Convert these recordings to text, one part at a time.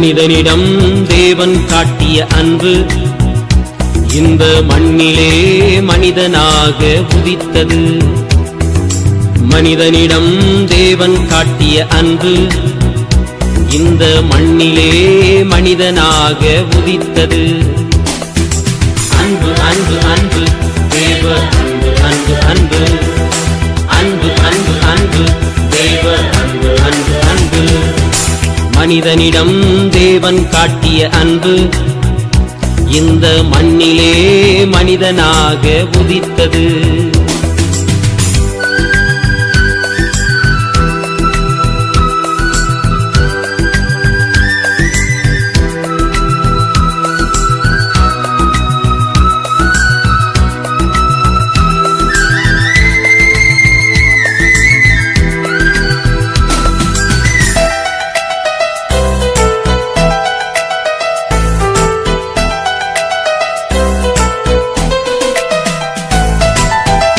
மனிதனிடம் தேவன் காட்டிய அன்பு இந்த மண்ணிலே மனிதனாக உதித்தது. மனிதனிடம் தேவன் காட்டிய அன்பு இந்த மண்ணிலே மனிதனாக உதித்தது. அன்பு அன்பு அன்பு தேவ அன்பு அன்பு அன்பு அன்பு அன்பு தேவ அன்பு அன்பு அன்பு. மனிதனிடம் தேவன் காட்டிய அன்பு இந்த மண்ணிலே மனிதனாக உதித்தது.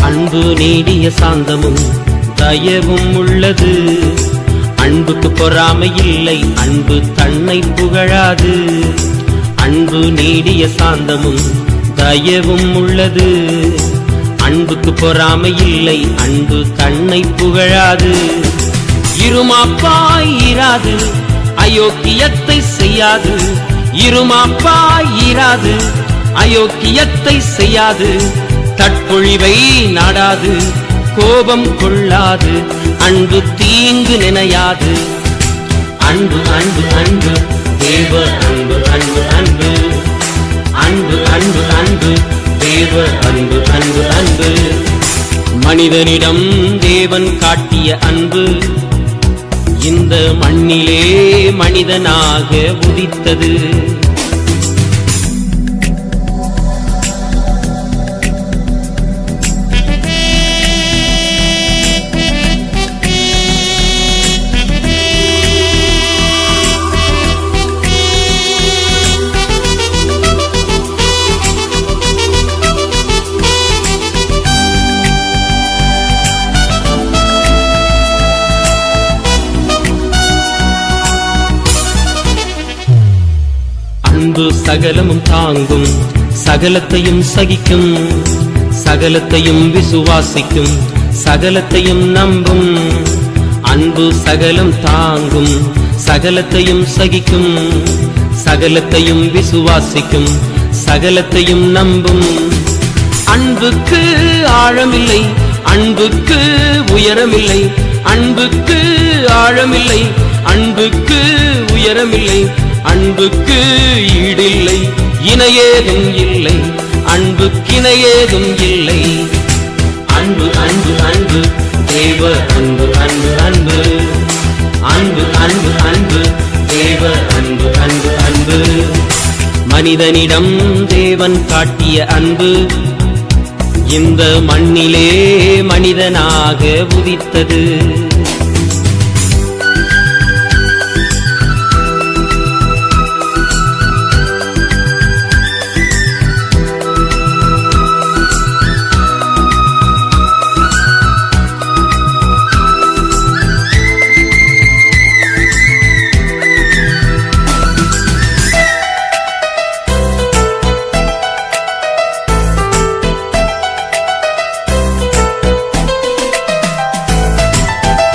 அன்பு நீடிய சாந்தமும் தயவும் உள்ளது. அன்புக்கு பொறாமை இல்லை, அன்பு தன்னை புகழாது. அன்பு நீடிய சாந்தமும் தயவும் உள்ளது. அன்புக்கு பொறாமை இல்லை, அன்பு தன்னை புகழாது. இருமாப்பாய் இராது, அயோக்கியத்தை செய்யாது. இருமாப்பாய் இராது, அயோக்கியத்தை செய்யாது. தற்பொழிவை நாடாது, கோபம் கொள்ளாது. அன்பு தீங்கு நினையாது. அன்பு அன்பு அன்பு தேவ அன்பு அன்பு அன்பு அன்பு அன்பு அன்பு தேவ அன்பு அன்பு அன்பு. மனிதனிடம் தேவன் காட்டிய அன்பு இந்த மண்ணிலே மனிதனாக உதித்தது. அன்பு சகலமும் தாங்கும், சகலத்தையும் சகிக்கும், சகலத்தையும் விசுவாசிக்கும், சகலத்தையும் நம்பும். அன்பு சகலம் தாங்கும், சகலத்தையும் சகிக்கும், சகலத்தையும் விசுவாசிக்கும், சகலத்தையும் நம்பும். அன்புக்கு ஆழமில்லை, அன்புக்கு உயரமில்லை. அன்புக்கு ஆழமில்லை, அன்புக்கு உயரமில்லை. அன்புக்கு ஈடில்லை, இணையேதும் இல்லை. அன்புக்கிணையேதும் இல்லை. அன்பு அன்பு அன்பு தேவ அன்பு அன்பு அன்பு அன்பு அன்பு அன்பு தேவ அன்பு அன்பு அன்பு. மனிதனிடம் தேவன் காட்டிய அன்பு இந்த மண்ணிலே மனிதனாக உதித்தது.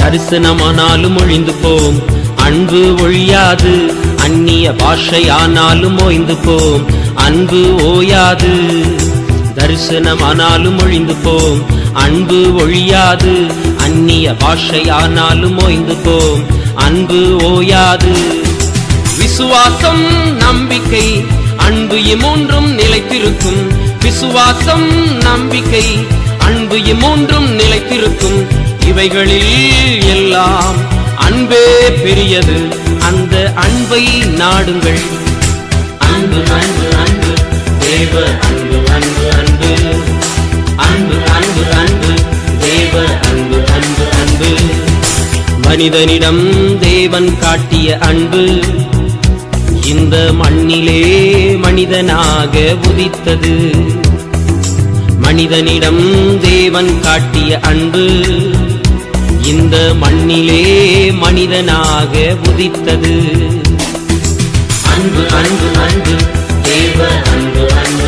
தரிசனமானாலும் ஒழிந்து போம், அன்பு ஒழியாது. அந்நிய பாஷையானாலும் ஓய்ந்து போம், அன்பு ஓயாது. தரிசனமானாலும் ஒழிந்து போம், அன்பு ஒழியாது. அந்நிய பாஷையானாலும் ஓய்ந்து போம், அன்பு ஓயாது. விசுவாசம் நம்பிக்கை அன்பு இம்மூன்றும் நிலைத்திருக்கும். விசுவாசம் நம்பிக்கை அன்பு இம்மூன்றும் நிலைத்திருக்கும். இவைகளில் எல்லாம் அன்பே பெரியது, அந்த அன்பை நாடுங்கள். அன்பு அன்பு அன்பு தேவ அன்பு அன்பு அன்பு அன்பு அன்பு அன்பு தேவ அன்பு அன்பு அன்பு. மனிதனிடம் தேவன் காட்டிய அன்பு இந்த மண்ணிலே மனிதனாக உதித்தது. மனிதனிடம் தேவன் காட்டிய அன்பு இந்த மண்ணிலே மனிதனாக உதித்தது. அன்பு அன்பு அன்பு தேவ அன்பு அன்பு